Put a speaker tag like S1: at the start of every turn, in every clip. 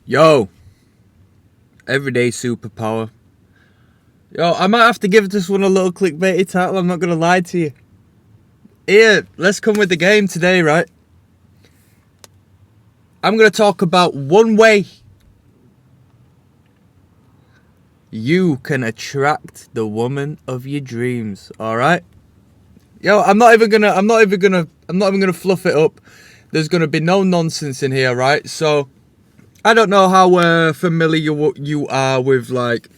S1: Yo, everyday superpower. Yo, I might have to give this one a little clickbaity title, I'm not going to lie to you. Here, let's come with the game today, right? I'm going to talk about one way you can attract the woman of your dreams, alright? Yo, I'm not even gonna fluff it up. There's gonna be no nonsense in here, right? So I don't know how familiar you are with like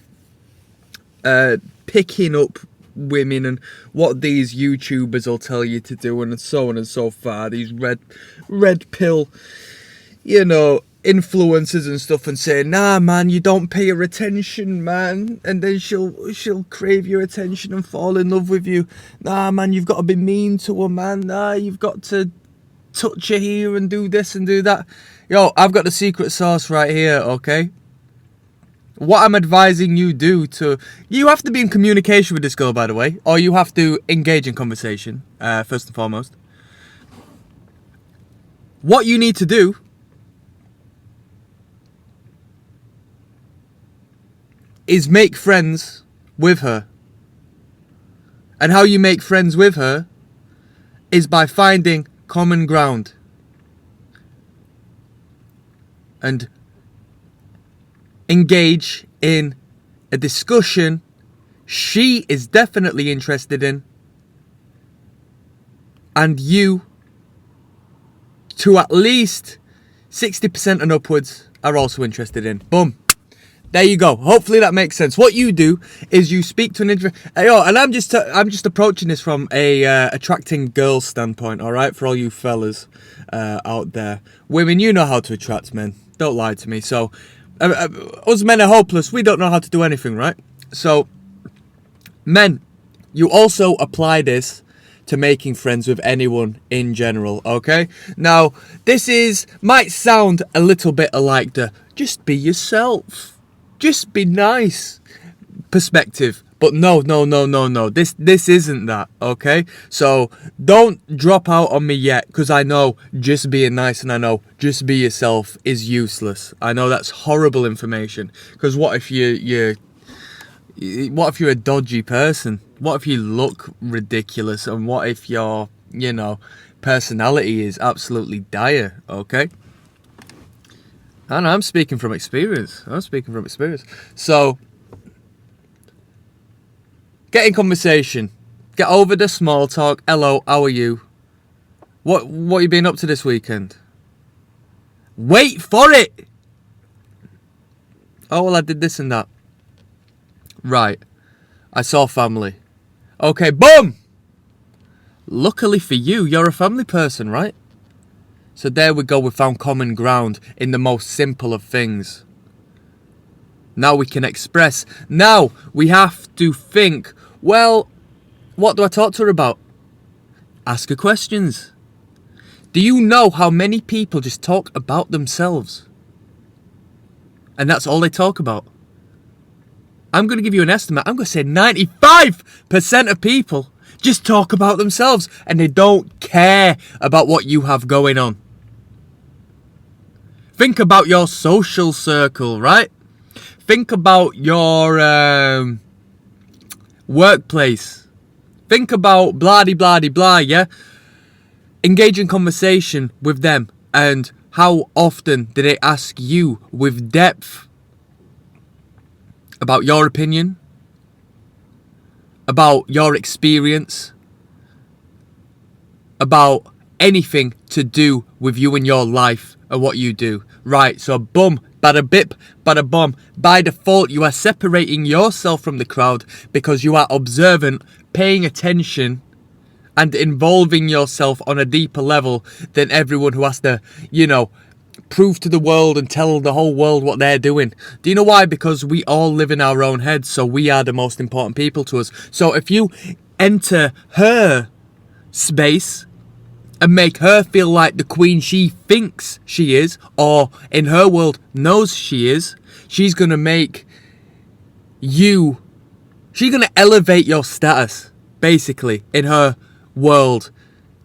S1: picking up women and what these YouTubers will tell you to do and so on and so far. These red pill, influencers and stuff, and saying, nah man, you don't pay her attention, man, and then she'll crave your attention and fall in love with you. Nah man, you've got to be mean to her, man. Nah, you've got to touch her here and do this and do that. Yo, I've got the secret sauce right here, okay? What I'm advising you you have to be in communication with this girl, by the way, or you have to engage in conversation, first and foremost. What you need to do is make friends with her. And how you make friends with her is by finding common ground. And engage in a discussion she is definitely interested in, and you, to at least 60% and upwards, are also interested in. Boom. There you go. Hopefully that makes sense. What you do is you speak to an and I'm just approaching this from a attracting girls standpoint, all right, for all you fellas out there. Women, you know how to attract men. Don't lie to me. So us men are hopeless. We don't know how to do anything, right? So men, you also apply this to making friends with anyone in general, okay? Now, might sound a little bit like the just be yourself, just be nice perspective. But no. This isn't that, okay? So don't drop out on me yet, because I know just being nice and I know just be yourself is useless. I know that's horrible information. Because what if you're a dodgy person? What if you look ridiculous? And what if your, personality is absolutely dire, okay? And I'm speaking from experience. So, get in conversation. Get over the small talk. Hello, how are you? What you been up to this weekend? Wait for it! Oh, well, I did this and that. Right. I saw family. Okay, boom! Luckily for you, you're a family person, right? So there we go, we found common ground in the most simple of things. Now we can express. Now we have to think, well, what do I talk to her about? Ask her questions. Do you know how many people just talk about themselves? And that's all they talk about. I'm going to give you an estimate. I'm going to say 95% of people just talk about themselves and they don't care about what you have going on. Think about your social circle, right? Think about your workplace. Think about blah-de-blah-de-blah, yeah? Engage in conversation with them. And how often do they ask you with depth about your opinion, about your experience, about anything to do with you and your life and what you do. Right, so boom, bada bip, bada bomb. By default, you are separating yourself from the crowd because you are observant, paying attention, and involving yourself on a deeper level than everyone who has to, prove to the world and tell the whole world what they're doing. Do you know why? Because we all live in our own heads, so we are the most important people to us. So if you enter her space and make her feel like the queen she thinks she is, or in her world knows she is, she's going to make you, she's going to elevate your status, basically, in her world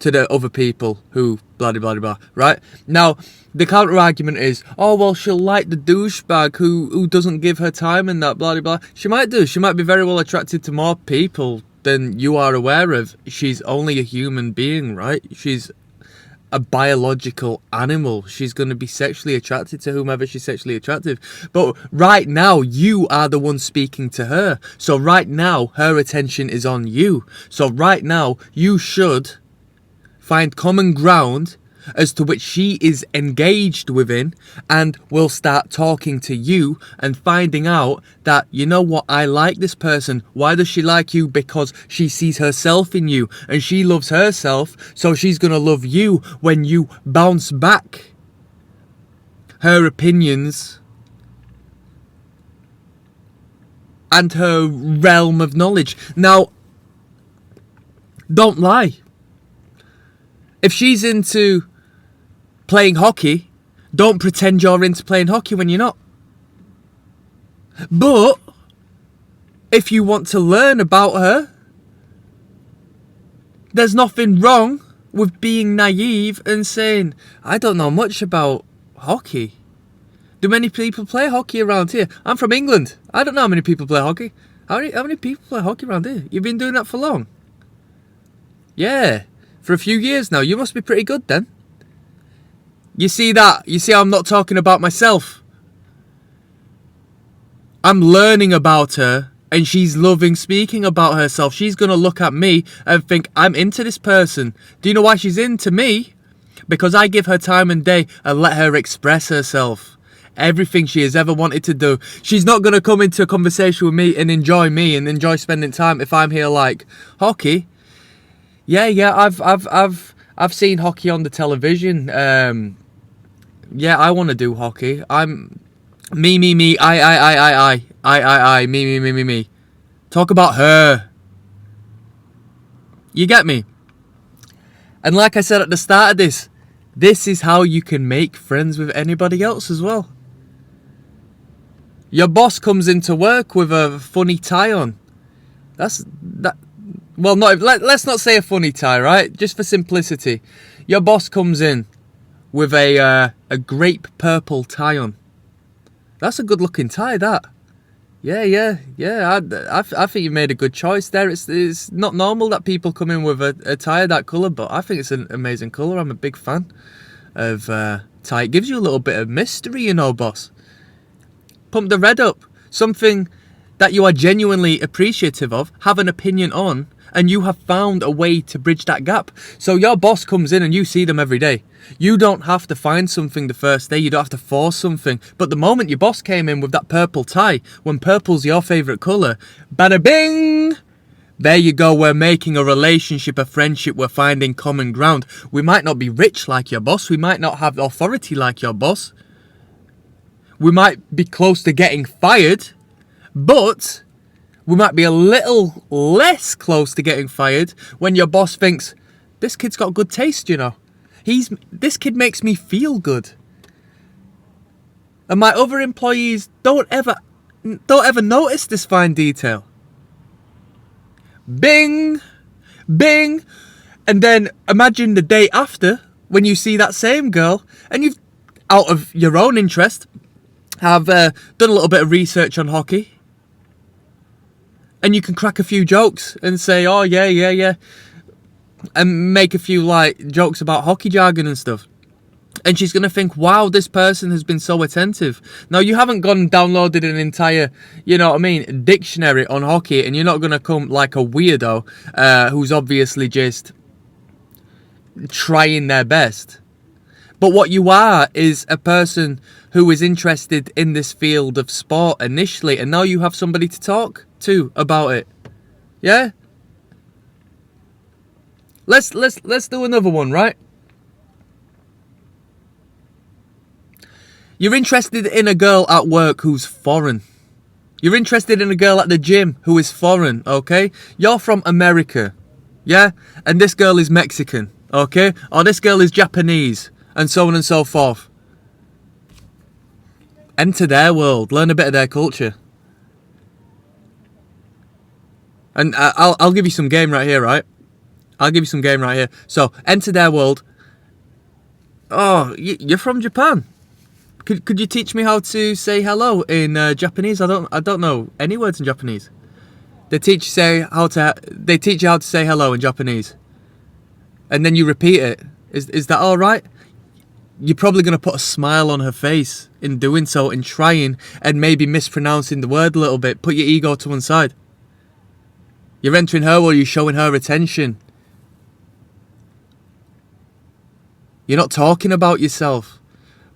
S1: to the other people who blah blah blah blah, right? Now, the counter argument is, oh well, she'll like the douchebag who doesn't give her time and that blah blah blah. She might do. She might be very well attracted to more people than you are aware of. She's only a human being, right? She's a biological animal. She's going to be sexually attracted to whomever she's sexually attractive. But right now, you are the one speaking to her. So right now, her attention is on you. So right now, you should find common ground as to which she is engaged within, and will start talking to you and finding out that, you know what, I like this person. Why does she like you? Because she sees herself in you and she loves herself, so she's gonna love you when you bounce back her opinions and her realm of knowledge. Now, don't lie. If she's into playing hockey, don't pretend you're into playing hockey when you're not. But if you want to learn about her, there's nothing wrong with being naive and saying, I don't know much about hockey. Do many people play hockey around here? I'm from England. I don't know how many people play hockey. How many people play hockey around here? You've been doing that for long? Yeah, for a few years now. You must be pretty good then. You see that? You see how I'm not talking about myself? I'm learning about her and she's loving speaking about herself. She's going to look at me and think, I'm into this person. Do you know why she's into me? Because I give her time and day and let her express herself. Everything she has ever wanted to do. She's not going to come into a conversation with me and enjoy spending time if I'm here like, hockey? Yeah, I've seen hockey on the television. Yeah, I want to do hockey. I'm me, I, me. Talk about her. You get me? And like I said at the start of this is how you can make friends with anybody else as well. Your boss comes into work with a funny tie on. Well, let's not say a funny tie, right? Just for simplicity. Your boss comes in with a grape purple tie on. That's a good looking tie, that. Yeah. I think you made a good choice there. It's not normal that people come in with a tie of that colour, but I think it's an amazing colour. I'm a big fan of tie. It gives you a little bit of mystery, you know, boss. Pump the red up. Something that you are genuinely appreciative of, have an opinion on, and you have found a way to bridge that gap. So your boss comes in and you see them every day. You don't have to find something the first day. You don't have to force something. But the moment your boss came in with that purple tie, when purple's your favourite colour, bada bing! There you go. We're making a relationship, a friendship. We're finding common ground. We might not be rich like your boss. We might not have authority like your boss. We might be close to getting fired. But we might be a little less close to getting fired when your boss thinks, this kid's got good taste, you know. This kid makes me feel good. And my other employees don't ever notice this fine detail. Bing, bing. And then imagine the day after when you see that same girl and you've, out of your own interest, have done a little bit of research on hockey. And you can crack a few jokes and say, oh, yeah. And make a few, like, jokes about hockey jargon and stuff. And she's going to think, wow, this person has been so attentive. Now, you haven't gone and downloaded an entire, you know what I mean, dictionary on hockey. And you're not going to come like a weirdo who's obviously just trying their best. But what you are is a person who is interested in this field of sport initially. And now you have somebody to talk to about it. Yeah? Let's do another one, right? You're interested in a girl at work who's foreign. You're interested in a girl at the gym who is foreign, okay? You're from America, yeah? And this girl is Mexican, okay? Or this girl is Japanese, and so on and so forth. Enter their world, learn a bit of their culture. And I'll give you some game right here, right? I'll give you some game right here. So, enter their world. Oh, you're from Japan. Could you teach me how to say hello in Japanese? I don't know any words in Japanese. They teach you how to say hello in Japanese, and then you repeat it. Is that all right? You're probably gonna put a smile on her face in doing so, in trying and maybe mispronouncing the word a little bit. Put your ego to one side. You're entering her world. You're showing her attention. You're not talking about yourself,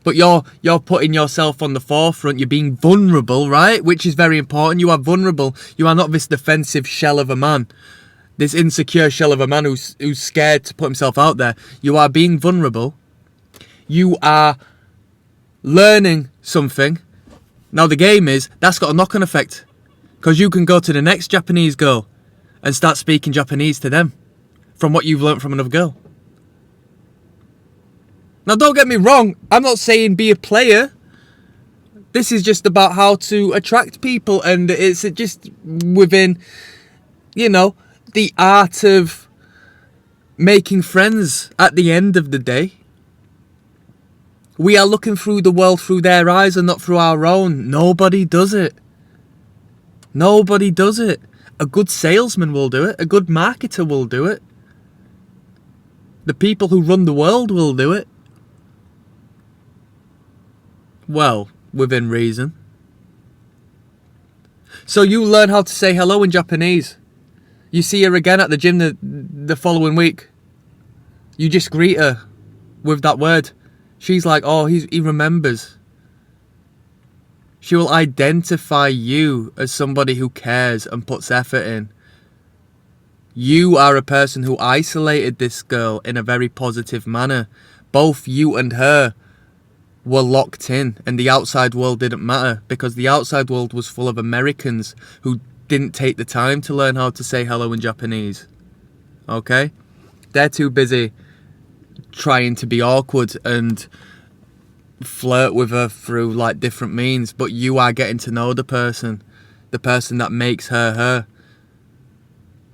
S1: but you're putting yourself on the forefront. You're being vulnerable, right? Which is very important. You are vulnerable. You are not this defensive shell of a man, this insecure shell of a man who's scared to put himself out there. You are being vulnerable. You are learning something. Now the game is, that's got a knock-on effect, because you can go to the next Japanese girl and start speaking Japanese to them from what you've learnt from another girl. Now, don't get me wrong. I'm not saying be a player. This is just about how to attract people. And it's just within, the art of making friends at the end of the day. We are looking through the world through their eyes and not through our own. Nobody does it. Nobody does it. A good salesman will do it. A good marketer will do it. The people who run the world will do it. Well, within reason. So you learn how to say hello in Japanese. You see her again at the gym the following week. You just greet her with that word. She's like, oh, he remembers. She will identify you as somebody who cares and puts effort in. You are a person who isolated this girl in a very positive manner. Both you and her were locked in, and the outside world didn't matter, because the outside world was full of Americans who didn't take the time to learn how to say hello in Japanese. Okay? They're too busy trying to be awkward and flirt with her through like different means, but you are getting to know the person that makes her her,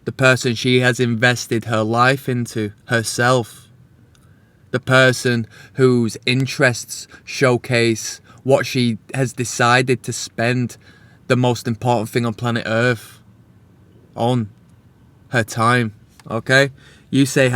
S1: the person she has invested her life into, herself. The person whose interests showcase what she has decided to spend the most important thing on planet Earth on, her time. Okay? You say hello.